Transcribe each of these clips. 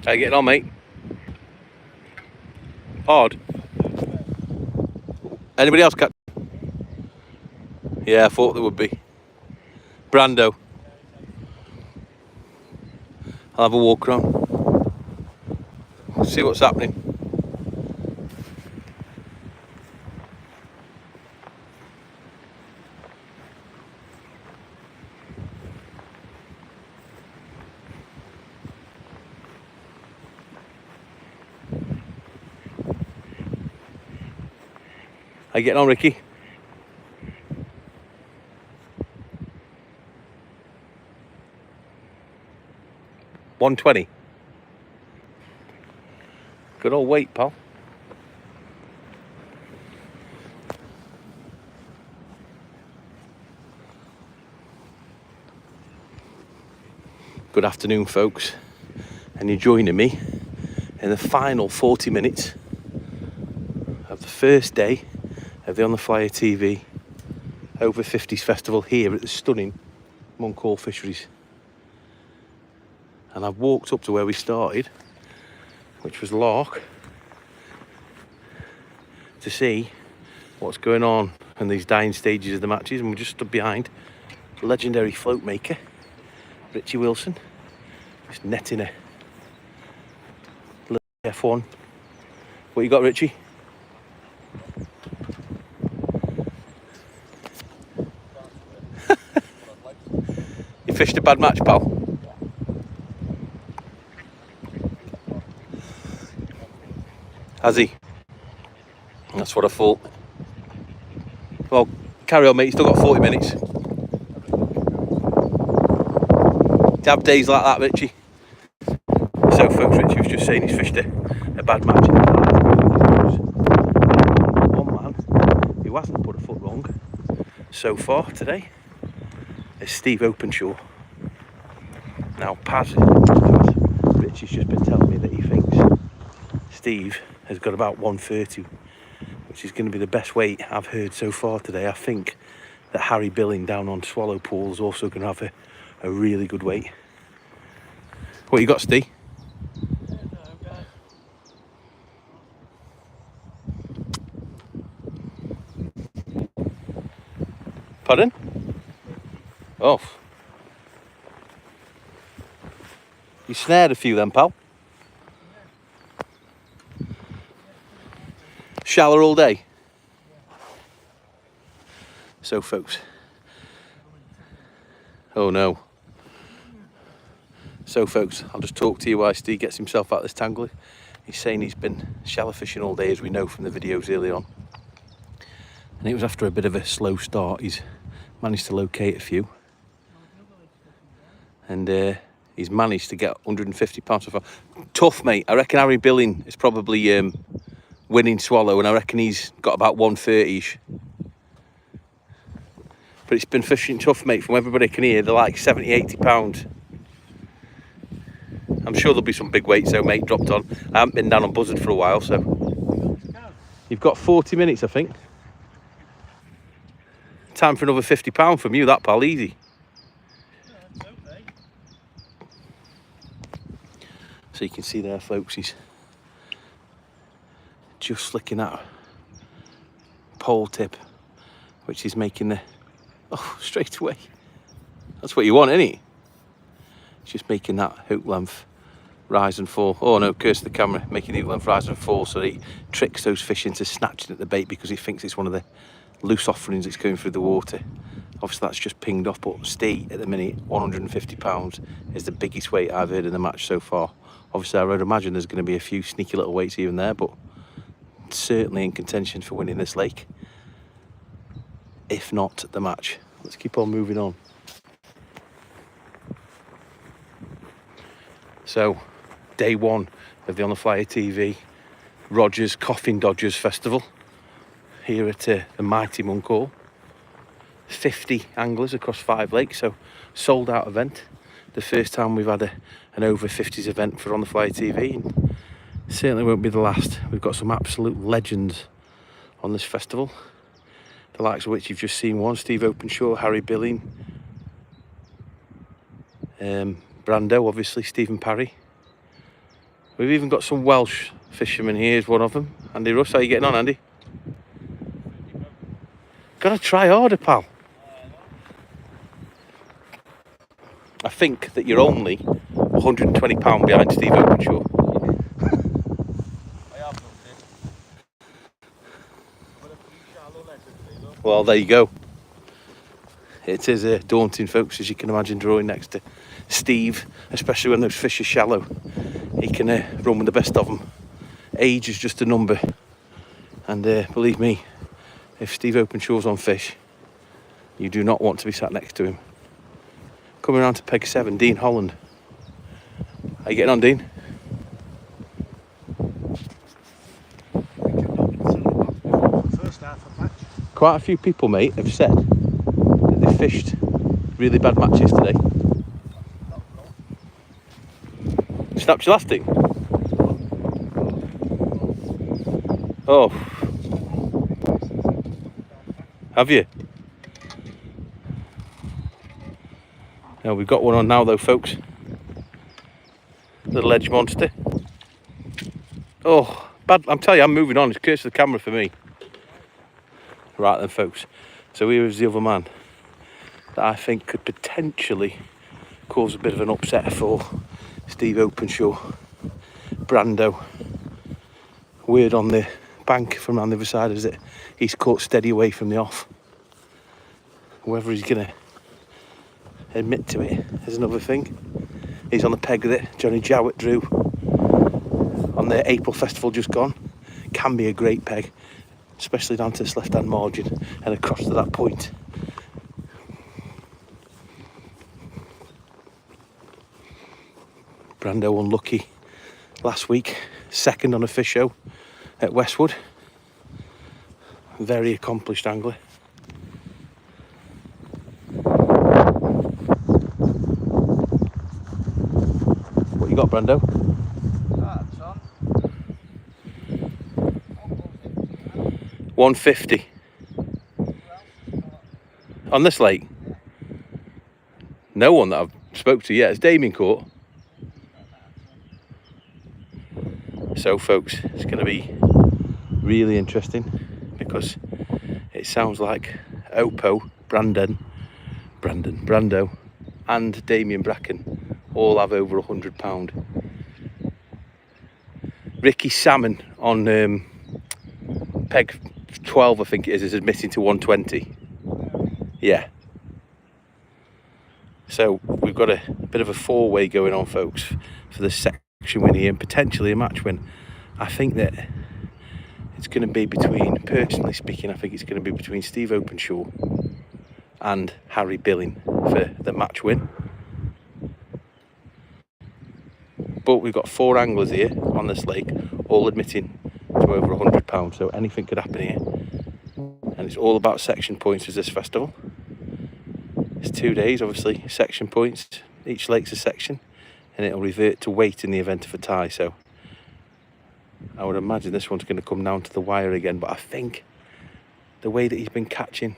How you getting on, mate? Hard. Anybody else catch? Yeah, I thought there would be. Brando. I'll have a walk around. See what's happening. How you getting on, Ricky? $120. Good old weight, pal. Good afternoon, folks, and you're joining me in the final 40 minutes of the first day of the On the Flyer TV Over 50s Festival here at the stunning Monk Hall Fisheries. And I've walked up to where we started, which was Lark, to see what's going on in these dying stages of the matches, and we just stood behind legendary float maker Richie Wilson, just netting a little F1. What you got, Richie? You fished a bad match, pal? Has he? That's what I thought. Well, carry on, mate. You still got 40 minutes. To have days like that, Richie. So, folks, Richie was just saying he's fished a bad match. One man who hasn't put a foot wrong so far today is Steve Openshaw. Now, Richie's just been telling me that he thinks Steve has got about 130, which is going to be the best weight I've heard so far today. I think that Harry Billing down on Swallow Pool is also going to have a really good weight. What you got, Steve? Pardon? Oh. You snared a few then, pal? Shallow all day. So, folks. Oh no. So, folks, I'll just talk to you while Steve gets himself out of this tangle. He's saying he's been shallow fishing all day, as we know from the videos early on. And it was after a bit of a slow start. He's managed to locate a few. And he's managed to get £150 so far. Tough, mate. I reckon Harry Billing is probably winning swallow, and I reckon he's got about 130-ish. But it's been fishing tough, mate. From everybody I can hear, they're like 70, 80 pounds. I'm sure there'll be some big weights though, mate, dropped on. I haven't been down on Buzzard for a while, so. You've got 40 minutes, I think. Time for another £50 from you, that, pal, easy. So you can see there, folks, he's just flicking that pole tip, which is making the, oh, straight away. That's what you want, isn't it? It's just making that hook length rise and fall. Oh no, curse the camera, making the hook length rise and fall so that he tricks those fish into snatching at the bait because he thinks it's one of the loose offerings that's going through the water. Obviously that's just pinged off, but Steve at the minute, £150 is the biggest weight I've heard in the match so far. Obviously I would imagine there's going to be a few sneaky little weights even there, but certainly in contention for winning this lake, if not the match. Let's keep on moving on. So, day one of the On the Flyer TV Rogers Coffin Dodgers Festival here at the mighty Monk Hall. 50 anglers across 5 lakes, so sold out event. The first time we've had an over 50s event for On the Flyer TV, and certainly won't be the last. We've got some absolute legends on this festival, the likes of which you've just seen one, Steve Openshaw, Harry Billing, Brando, obviously, Stephen Parry. We've even got some Welsh fishermen here. Here's one of them. Andy Russ, how you getting on, Andy? Gotta try harder, pal. I think that you're only £120 behind Steve Openshaw. Well, there you go. It is daunting, folks, as you can imagine, drawing next to Steve, especially when those fish are shallow. He can run with the best of them. Age is just a number. And believe me, if Steve Openshaw's on fish, you do not want to be sat next to him. Coming around to peg 7, Dean Holland. How you getting on, Dean? First half of match. Quite a few people, mate, have said that they fished really bad matches today. Snapped your last thing? Oh. Have you? Now we've got one on now though, folks. Little edge monster. Oh, bad. I'm telling you, I'm moving on. It's curse of the camera for me. Right then, folks. So here is the other man that I think could potentially cause a bit of an upset for Steve Openshaw. Brando. Word on the bank from on the other side is that he's caught steady away from the off. Whether he's going to admit to it is another thing. He's on the peg with it. Johnny Jowett drew on the April festival just gone. Can be a great peg, especially down to this left hand margin and across to that point. Brando unlucky last week, second on a fish show at Westwood. Very accomplished angler. What you got, Brando? That's on. 150. On this lake? No one that I've spoke to yet. Has Damien caught? So folks, it's going to be really interesting because it sounds like Brando and Damien Bracken all have over £100. Ricky Salmon on peg 12, I think it is admitting to 120. Yeah. So we've got a bit of a four-way going on, folks, for the section win here and potentially a match win. I think that it's going to be between, personally speaking, I think it's going to be between Steve Openshaw and Harry Billing for the match win. But we've got 4 anglers here on this lake, all admitting to over £100, so anything could happen here. And it's all about section points as this festival. It's 2 days, obviously, section points. Each lake's a section, and it'll revert to weight in the event of a tie. So I would imagine this one's going to come down to the wire again. But I think the way that he's been catching,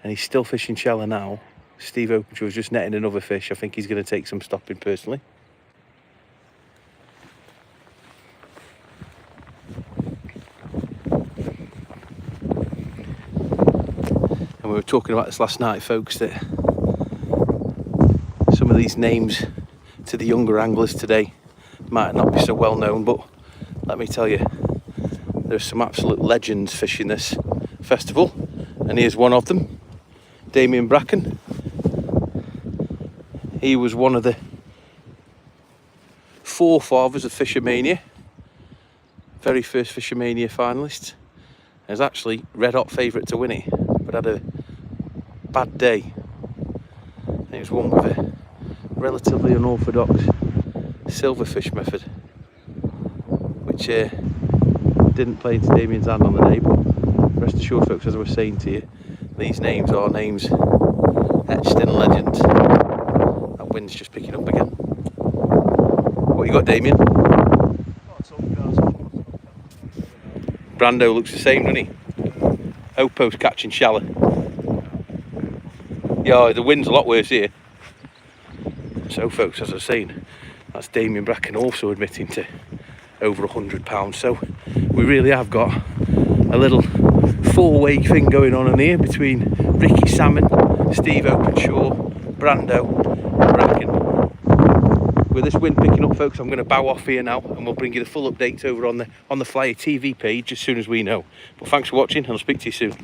and he's still fishing shallow now, Steve Openshaw is just netting another fish. I think he's going to take some stopping personally. And we were talking about this last night, folks, that some of these names to the younger anglers today might not be so well known, but let me tell you, there's some absolute legends fishing this festival, and here's one of them, Damien Bracken. He was one of the forefathers of Fishermania, very first Fishermania finalist. He was actually red hot favourite to win it, but had a bad day. And it was one with a relatively unorthodox silverfish method, which didn't play into Damien's hand on the day. But rest assured, folks, as I was saying to you, these names are names etched in legend. That wind's just picking up again. What you got, Damien? Brando looks the same, doesn't he? Opo's catching shallow. Yeah, the wind's a lot worse here. So folks, as I was saying, That's Damien Bracken also admitting to over £100. So we really have got a little four-way thing going on in here between Ricky Salmon, Steve Openshaw, Brando and Bracken. With this wind picking up, folks, I'm going to bow off here now, and we'll bring you the full updates over on the Flyer TV page as soon as we know. But thanks for watching, and I'll speak to you soon.